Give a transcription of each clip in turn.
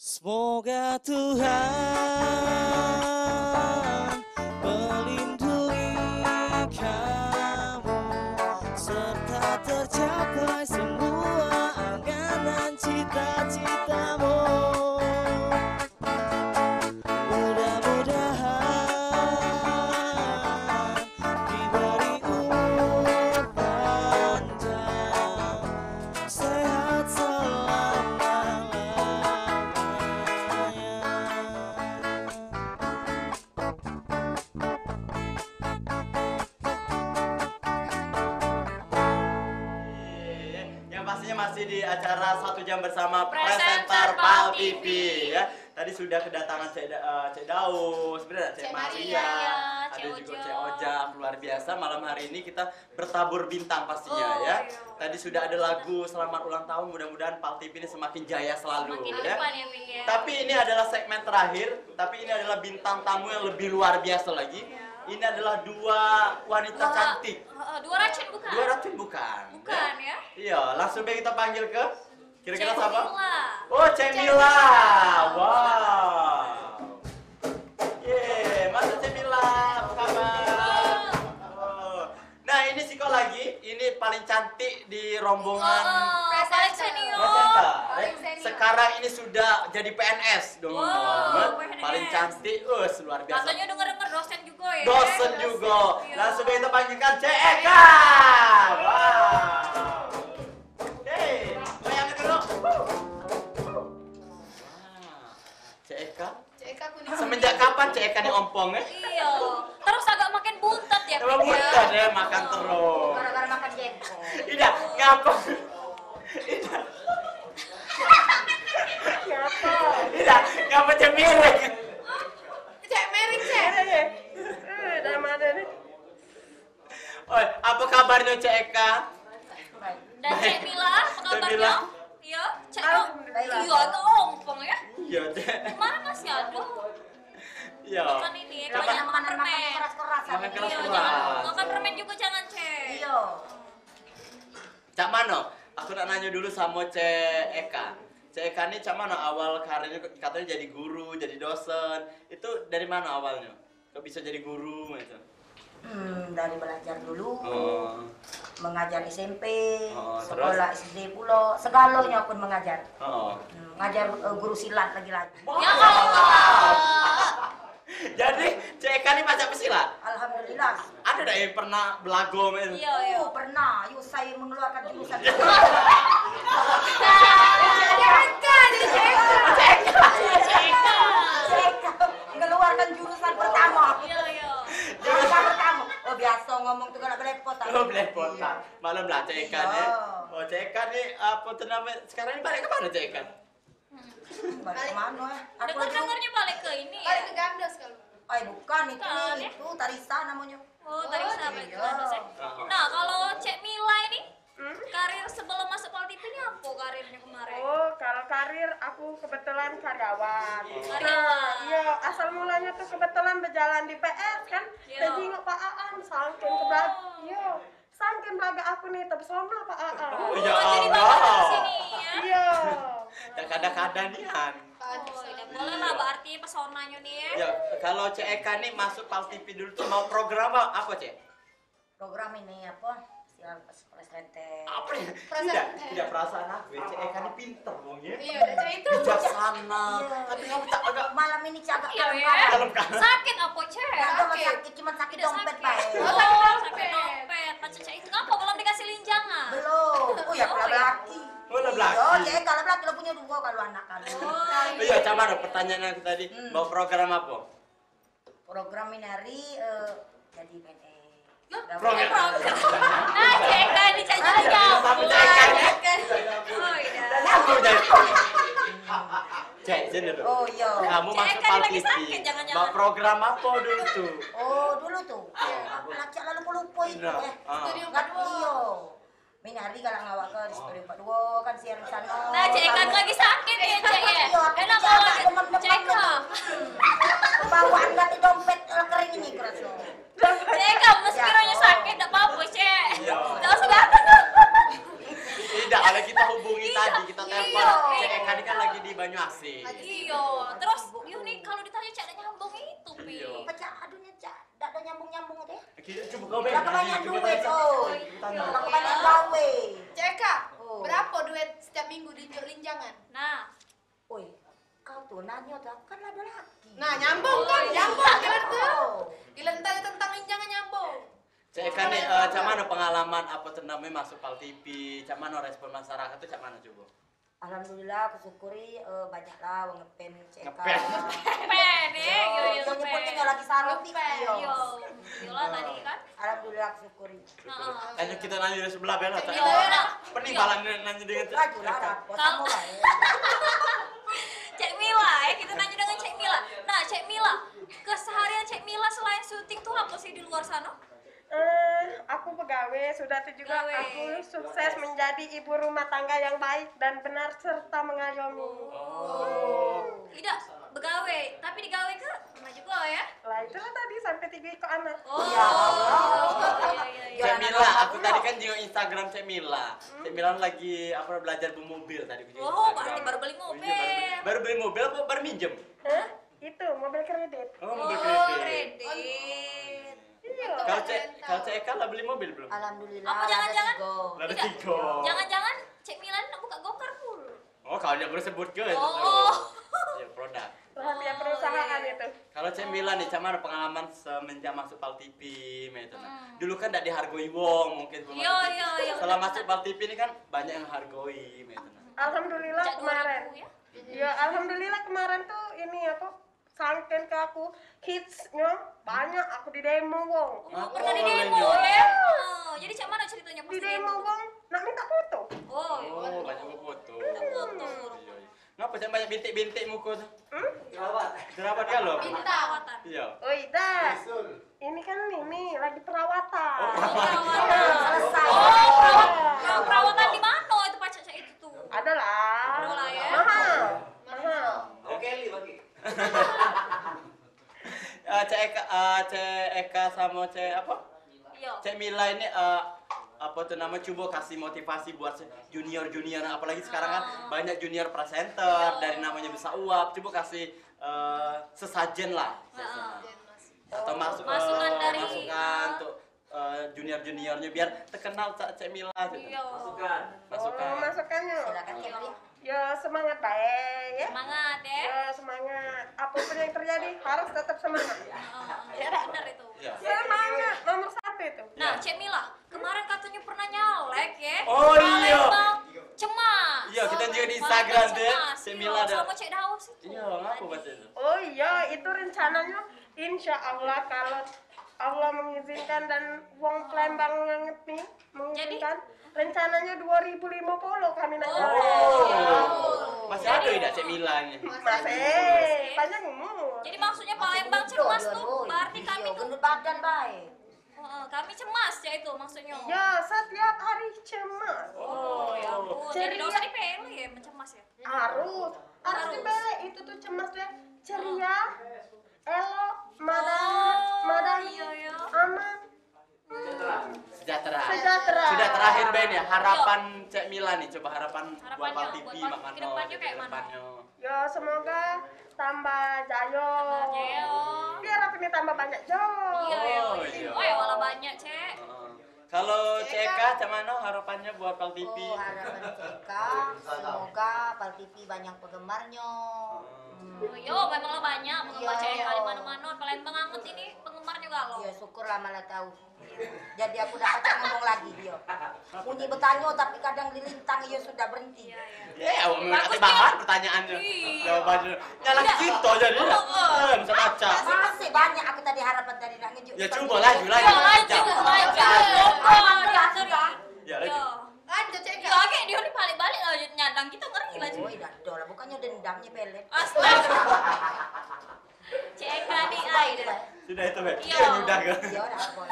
Semoga Tuhan melindungi kamu serta tercapai semua angan dan cita-citamu. Mudah-mudahan diberi umur panjang, sehat selama-lamanya. Yang pastinya masih di acara 1 jam bersama Presenter presenter Pal Pal TV ya. Tadi sudah kedatangan Cek Daus, sebenarnya Cek Maria, ada Cek juga Ojo. Cek Ojak, luar biasa. Malam hari ini kita bertabur bintang pastinya Oh, ya. iya. Tadi sudah ada lagu selamat ulang tahun, mudah-mudahan Pal TV ini semakin jaya selalu Makin ya. depan ya, Ming ya. Tapi ini adalah segmen terakhir, tapi ini adalah bintang tamu yang lebih luar biasa lagi. Ini adalah dua wanita cantik. Dua racun bukan? Dua racun bukan. Bukan ya? Iya, langsung baik kita panggil ke kira-kira Cek siapa? Mila. Oh, Cek Mila. Wow. Yeay, masuk Cek Mila. Apa kabar? Oh. Nah, ini Siko lagi. Ini paling cantik di rombongan Paling senior. presenter. Paling senior. Sekarang ini sudah jadi PNS dong. Wow, PNS. Paling cantik, luar biasa. Katanya denger-denger dosen juga ya. Dosen juga. Iya. Langsung kita panggilkan Cek Eka. Wow. Hei, goyangin dulu. Wow. Cek Eka. Semenjak kapan Cek Eka nih ompong ya? Iya. Terus agak makin buntet ya. Emang Ming, ya? bukan ya, makan terus. Gara-gara makan jengkol. Ida, ngapa? Ida. Ida, ngapa cemiring? Cek Merik, Cek. Oh, apa kabarnya Cek Eka? Dan Cek Mila, apa Cek kabarnya? Mila. Iya, Cek. Alhamdulillah. Iya, agak ompong ya. Iya, Cek. Kemarin masih ada. Iya. Makan ini, Coba. banyak makan permen. keras-keras. Makan keras. Iya, keras. jangan makan permen juga jangan, Cek. Iya. Cak Mano, aku nak nanya dulu sama Cek Eka. Cek Eka ini Cak Mano awal karirnya katanya jadi guru, jadi dosen. Itu dari mana awalnya? Kok bisa jadi guru gitu? Dari belajar dulu, Oh. mengajar SMP, Oh, sekolah SD pula, segalanya pun mengajar. Oh. Ngajar guru silat lagi-lagi. Ya Allah. Jadi Cek Eka ini macam pesilat? Alhamdulillah. Ada tak yang pernah belago gitu? Iya, iya. Pernah, yuk saya mengeluarkan jurusan. Cek Eka. Mengeluarkan jurusan pertama. Iya, iya. Jurusan pertama. Oh biasa ngomong tuh kalau belepotan. Oh, belepotan. Malam lah Cek Eka nih. Iya. Oh, Cek Eka nih apa tuh namanya? Sekarang ini balik ke mana Cek Eka? Balik kemana ya? Aku lagi. Dengar-dengarnya balik ke ini ya. Balik ke Gandos kalau. Bukan itu Bukan, nih, ya? itu Tarisa namanya. Oh, tadi sahabat iya. Gandos ya. Nah, kalau Cek Mila ini karir sebelum masuk Pal TV ini apa karirnya kemarin? Oh, kalau karir aku kebetulan karyawan. Karyawan. Iya, asal mulanya tuh kebetulan berjalan di PS kan. Iya. Dan jenguk Pak Aan, saking kebelaga. Iya, saking belaga aku nih terpesona Pak Aan. Oh, ya jadi Allah. bagus di sini ya. Iya. Ya kadang-kadang nih Han. Oh, udah boleh lah berarti pesonanya nih ya. Ya, kalau Cek Eka nih masuk Pal TV dulu tuh mau program apa Cek? Program ini apa? Siaran presenter. Apa ya? Perasaan- Tidak perasaan aku ya, Cek Eka ini pinter dong ya. Iya, udah Cek itu. Bijaksana. Tapi kamu tak agak Malam ini cagak Iya ya. kalem kan? Sakit apa Cek? Gak ada Sakit. sakit, cuma sakit Tidak dompet sakit. pak. Oh, sakit dompet. Pak Cece itu ngapa belum dikasih linjangan? Belum. Oh ya Oh, kalau iya. laki. Oh, lah belaki. Oh ya kalau laki lo punya dua kalau anak kan. Oh, Iya, coba ada pertanyaan aku tadi. Mau program apa? Program ini hari jadi PNS. Program. Nah, Cek Eka ini Cek jadi nyambung. Sama Cek Eka nih. Oh, iya. Aku jadi. Cek, sini dulu. Oh iya. Kamu Cek masuk Eka Pal ini lagi TV. sakit, jangan-jangan. Mau program apa dulu tuh? Oh dulu tuh. Aku lacak lalu aku lupa itu Nah, Studio Nggak iyo. Ini hari kalau ngawak ke di Studio 42 kan siaran di sana. Nah, Cek Eka lagi sakit ya, Cek ya. Iya, Enak Cek kalau Eka demam-demam Cek Eka. Bawaan ganti dompet kering ini keras lo. Cek Eka meskiranya sakit enggak apa-apa, Cek. Iya. Enggak usah datang. Tidak, kalau kita hubungi tadi, kita telepon. Iya. Cek Eka ini kan lagi di Banyuasin. lagi. Iya, terus yuk nih kalau ditanya cak ada nyambung itu, Pi. Iya. Pecah adunya Cak, ndak ada nyambung-nyambung deh. Coba kau Lah kebanyakan coba duit, tanya. oi. Tanya. Lah kebanyakan gawe. Ceka, Oh. berapa duit setiap minggu di linjangan? Nah, Oi, kau tuh nanya tuh kan ada laki. Nah, nyambung kan? Nyambung kalian tuh. Oh. Kalian tanya tentang linjangan nyambung. Cek kan nih, cak mana pengalaman apa tuh namanya masuk Pal TV, cak mana respon masyarakat tuh cak mana coba? Alhamdulillah aku syukuri banyaklah wong ngepen CK. Ngepen. pede, yo yo Yang nyebutnya lagi sarung TV yo. Yo, yolah tadi kan. Alhamdulillah aku syukuri. Heeh. Lanjut kita nanya dari sebelah bela, cak. Iya, nah. Pening Iya. balang nanya dengan cak. Laju lah, bosan mulai. Cek Mila ya, kita nanya dengan Cek Mila. Nah, Cek Mila, keseharian Cek Mila selain syuting tuh apa sih di luar sana? Aku pegawai, sudah itu juga Pegawai. aku sukses menjadi ibu rumah tangga yang baik dan benar serta mengayomi. Tidak, begawe, tapi digawe ke rumah juga ya. Lah itulah tadi sampai 3 ekor anak. Oh, Ya iya. Cek Mila, aku tadi kan jenguk Instagram Cek Mila. Cek Mila lagi apa belajar bermobil tadi. aku jenguk Oh, Instagram. berarti baru beli Iya, mobil. baru beli mobil apa baru minjem? Hah? Itu mobil kredit. Oh, mobil Oh, kredit. kredit. Iya. Kalau Cek Eka lah beli mobil belum? Alhamdulillah. Apa ada jangan-jangan? tiga. Ada Tidak. 3. Jangan-jangan Cek Mila nak buka gokar dulu. Oh, kalau dia boleh sebut ke? Oh. Ya, produk. Rahasia perusahaan iya. itu. Kalau Cek Mila nih, Cak mana pengalaman semenjak masuk Pal TV, gitu. Hmm. Dulu kan tidak dihargoi wong mungkin sebelum Iya, masuk TV. iya, iya, Setelah benar, masuk benar. Pal TV ini kan banyak yang hargoi, gitu. Alhamdulillah Cak kemarin. 2000 ya. Ya alhamdulillah kemarin tuh ini apa sangken ke aku hitsnya banyak aku di demo wong. Oh, Oh, pernah di iya. demo ya? Oh, jadi Cak mana ceritanya pas Di demo wong nak minta foto. Oh, Oh, banyak yang foto. foto. Iya, iya. Ngapa Cak banyak bintik-bintik muka tuh? Hmm? Jerawat kan lo? Perawatan. Iya. Oh dah. Ini kan ini lagi perawatan. Oh, perawatan. Selesai. Oh, perawatan di mana itu Pak Caca itu tuh? Ada lah. Ada lah ya. Mahal. Mahal. Cek Eka sama Cek apa? Iya. Cek Mila ini apa tuh nama coba kasih motivasi buat junior apalagi sekarang kan banyak junior presenter dari namanya bisa uap coba kasih sesajen lah atau Masukan dari- masukan untuk juniornya biar terkenal Cek Mila gitu. Iya. Oh, Masukan. masukannya. Silakan Cek Mila. Ya semangat baik ya. Semangat ya. Ya semangat. Apapun yang terjadi harus tetap semangat. Ya, benar itu. Iya. Semangat nomor 1 itu. Nah, Cek Mila, kemarin katanya pernah nyalek ya. Oh, iya. Palembang cemas. Iya, kita juga di Palembang Instagram deh. cemas. Cek Iya, Mila ada. sama Cek Daus itu. Iya, ngapa baca itu? Oh iya, itu rencananya insya Allah kalau Allah mengizinkan dan wong Palembang ngerti mengizinkan rencananya 2050 kami nak jalan. Oh. Masih ada tidak Cek Mila ini? Masih banyak umur. Jadi maksudnya Palembang cemas tuh, berarti kami tuh gendut badan baik. kami cemas ya itu maksudnya. Ya setiap hari cemas. Oh, ya ampun. Jadi Ceria. dosa dipilih ya mencemas ya. Harus Harus. dibalik itu tuh cemas deh. Ceria, elok, Oh, madani, iya, iya. aman, Sejahtera. sejahtera. Sudah terakhir Ben ya, harapan Cek Mila nih, coba harapan buat Harapannya, Pal TV buat Pal- Makano, kedepannya kayak mana? kedepannya. Ya semoga tambah jayo. Jeo. Biar aku ini tambah banyak jo. Iya, iya, Oh, iya. iya. Oh, ya malah banyak, Cek. Kalau Cek Eka, Cek mana harapannya buat Pal TV? Oh, harapan CK semoga Pal TV banyak penggemarnya. Oh, yo, memanglah banyak penggemar Iya. Cek di mana-mana. Palembang anget ini penggemarnya galau. Ya syukurlah malah tahu. Jadi aku dapat ngomong lagi dia. Bunyi bertanya tapi kadang dilintang ya sudah berhenti. Iya, iya. Ya, Bagus, nanti bahan pertanyaannya. Iya. Jawabannya. Nyala gitu jadi. Bisa baca. Masih banyak aku tadi harapan dari nak ngejuk. Ya coba laju. Yo, lanjut. Oh, diatur ya. Ya, lanjut. Yo. Lanjut cek. Yo, kayak dia nih balik-balik lanjut nyadang kita ngeri laju. Oh, dah lah bukannya dendamnya pelet. Astaga. Cek di air. Sudah itu, Ben. Iya. Ya, udah kan. Ya udah apa.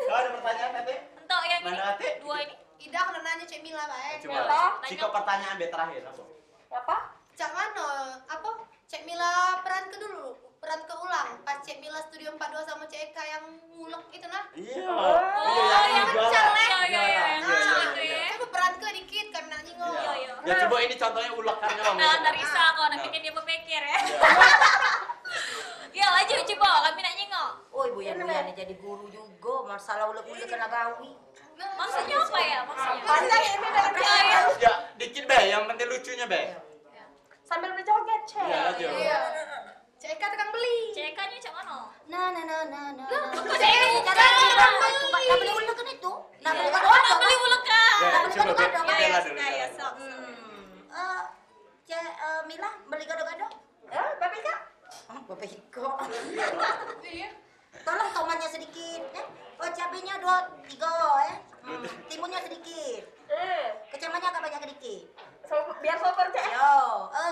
Oh, ada pertanyaan Tete? Entok yang ini. Mana, Ate? Dua ini. Ida aku nanya cek Mila baik. Coba. Apa? Jika pertanyaan B terakhir apa? Apa? Cak mana? Apa? Cek Mila peran ke dulu, peran ke ulang. Pas Cek Mila Studio 42 sama Cek Eka yang ngulek itu nah. Iya. Oh, yang jualan. celek. Iya, iya, iya. Yang Iya, celek iya, itu ya. Coba peran ke dikit kami nak nyinggung. Iya, iya. Ya coba ini contohnya ulekan dong. Nah, dari Isa kok, Nah. bikin dia berpikir ya. masalah ulet-ulet kena gawi. Maksudnya apa ya? Maksudnya? Panjang ini dari saya. Ya, dikit be, yang penting lucunya be. Sambil berjoget, Cek. Iya, aja. Iya. Cek Eka tukang beli. CK-nya cak mana? Nah. Kok Cek Eka? Nggak beli ulet kan itu? Nah, beli gado-gado. Beli ulet Ya, kan? coba be, gado-gado, bela dulu. Ya, sok. Mila beli gado-gado? Bapak Ika? Bapak Iko. Iya. Tolong tomatnya sedikit, ya. Oh, cabenya 2-3, ya. Timunnya sedikit. Kecambahnya agak banyak sedikit. Biar soper, Cek. Yo,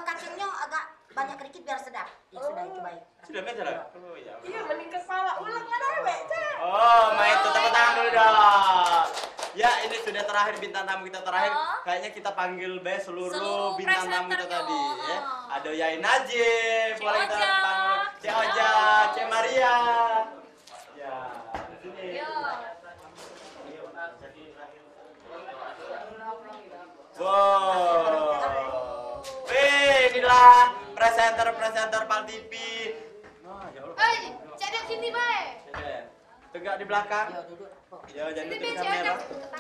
kacangnya agak banyak sedikit biar sedap. Ya sudah itu baik. Sudah be, sudah. Oh, ya. Iya, mending kepala ulang kan awet, Cek. Oh, main itu tepuk tangan dulu dong. Ya, ini sudah terakhir bintang tamu kita terakhir. Oh. Kayaknya kita panggil be seluruh Seluruh bintang tamu kita presenternya. tadi ya. Oh. Ada Yai Najib, Cik boleh kita Oja. panggil Cik Oja, Cik Maria. Ya, di sini. Yo. Wow. Inilah presenter Pal TV. Nah, ya Allah. Cek Dek sini bae. Tegak di belakang. Yo, duduk. Ya, jangan Sini tutup Cek kamera. Eka.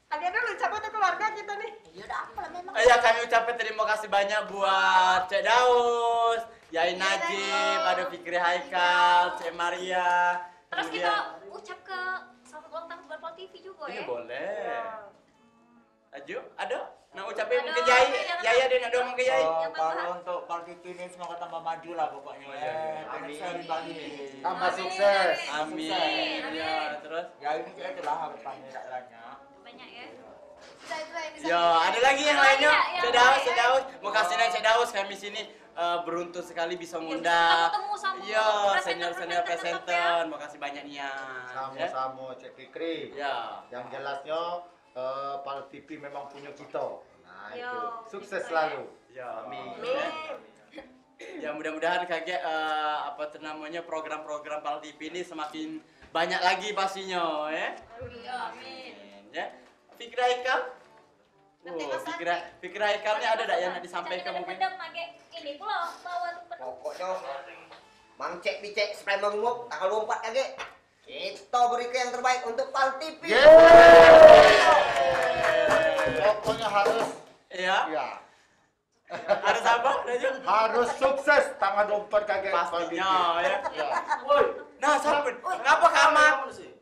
Ada dulu cabut ke keluarga kita nih. Ya udah apa lah memang. Ya, kami ucapkan terima kasih banyak buat Cek Daus, Yai Najib, ada Fikri Haikal, Cek Maria. Terus kemudian- kita ucap ke selamat ulang tahun buat Pal TV juga Iya ya. boleh. Aju, ada? Nah ucapin Ada, ke Yai, jangan- Yai ada nak ngomong ke Yai. Yang Kalau tambahan. untuk Pal TV ini semoga tambah maju lah pokoknya. Oh, iya, iya. Amin. Amin. Tambah Amin. sukses. Amin. Amin. Ya, terus. Ya ini saya telah harapannya tak banyak. Banyak ya. Sudah itu lah ini. Ya, ada lagi yang Ada lainnya. lagi ya, Cek yang Daus, lain. Cek Daus. Makasih nih Cek Daus, kami sini beruntung sekali bisa bisa ngundang. ketemu sama Iya, presenter-presenter senior tetap presenter. Makasih banyak Nian. Ya. Sama-sama Cek Fikri. Ya. Yang jelasnya Pal TV memang punya kita. Nah Yo, itu sukses gitu selalu. Ya, amin. Amin. Ya mudah-mudahan kayak apa tuh namanya program-program Pal TV ini semakin banyak lagi pastinya ya. Amin. Ya. Fikri Haikal. Nanti Oh, Mas Fikri Haikalnya ada tak yang nak disampaikan Jangan mungkin? pedang pakai ini pula bawa tumpet. Pokoknya Mang Cek Bicek supaya mengumum tanggal 24 kage. Kita berikan yang terbaik untuk Pal TV. Pokoknya harus Iya. ya Harus apa? Raju? harus sukses tanggal 24 kaget Pal TV. Pastinya ya. Ya. Nah, siapa? Kenapa kamar?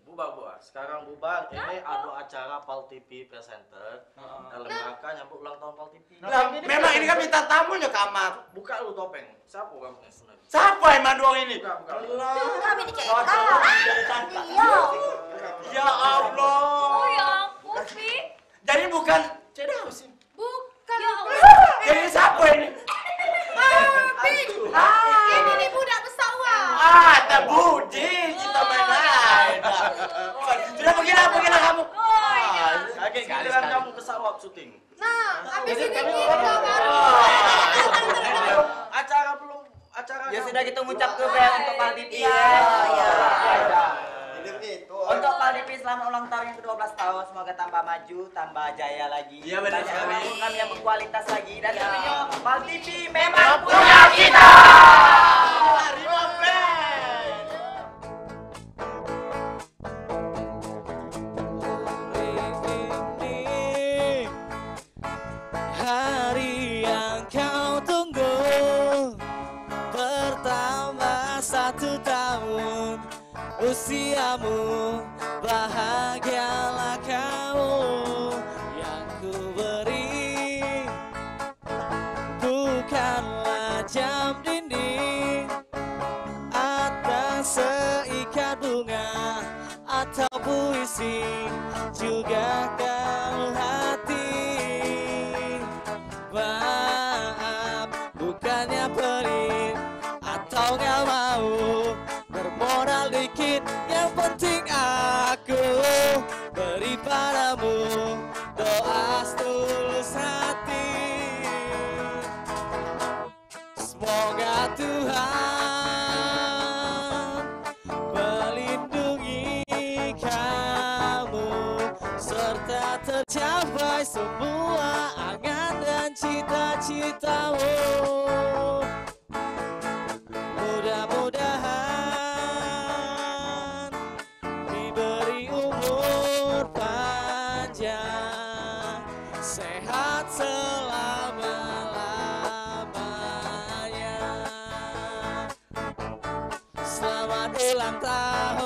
Bubar. Sekarang bubar. Ini ada acara Pal TV Presenter dalam rangka nyambut ulang tahun Pal TV. Lah, memang ini kan minta tamunya kamar. Buka lu topeng. Siapa kamu sebenarnya? Siapa emang dua ini? Buka. Itu kami dicek. Iya. Ya Allah. Oh ya ampun, Fi. Jadi bukan Cek Daus ini. Bukan. Ya Allah. Jadi siapa ini? Ini nih budak pesawat. Ah, tak budi kita main-main. Sudah pergilah kamu. Kaget giliran kamu ke sawab syuting. Nah, habis ini kita Oh. baru. Acara Ya sudah kita mengucap ke Bel untuk Pal TV. Iya. Jadi begitu. Untuk Pal TV selamat ulang tahun yang ke-12 tahun, semoga tambah maju, tambah jaya lagi. Iya, benar Banyak sekali. program yang berkualitas lagi dan Iya. tentunya Pal TV memang punya kita. Ini hari yang kau tunggu, bertambah 1 tahun usiamu, bahagialah kamu. Yang ku beri bukanlah jam dinding atas seikat bunga atau puisi, juga kau hati. Maaf, bukannya pelit atau gak mau bermoral dikit, yang penting aku beri padamu doa setulus hati. Semoga Tuhan melindungi kamu serta tercapai semua angan dan cita-citamu. Mudah-mudahan diberi sehat selama-lamanya. Selamat ulang tahun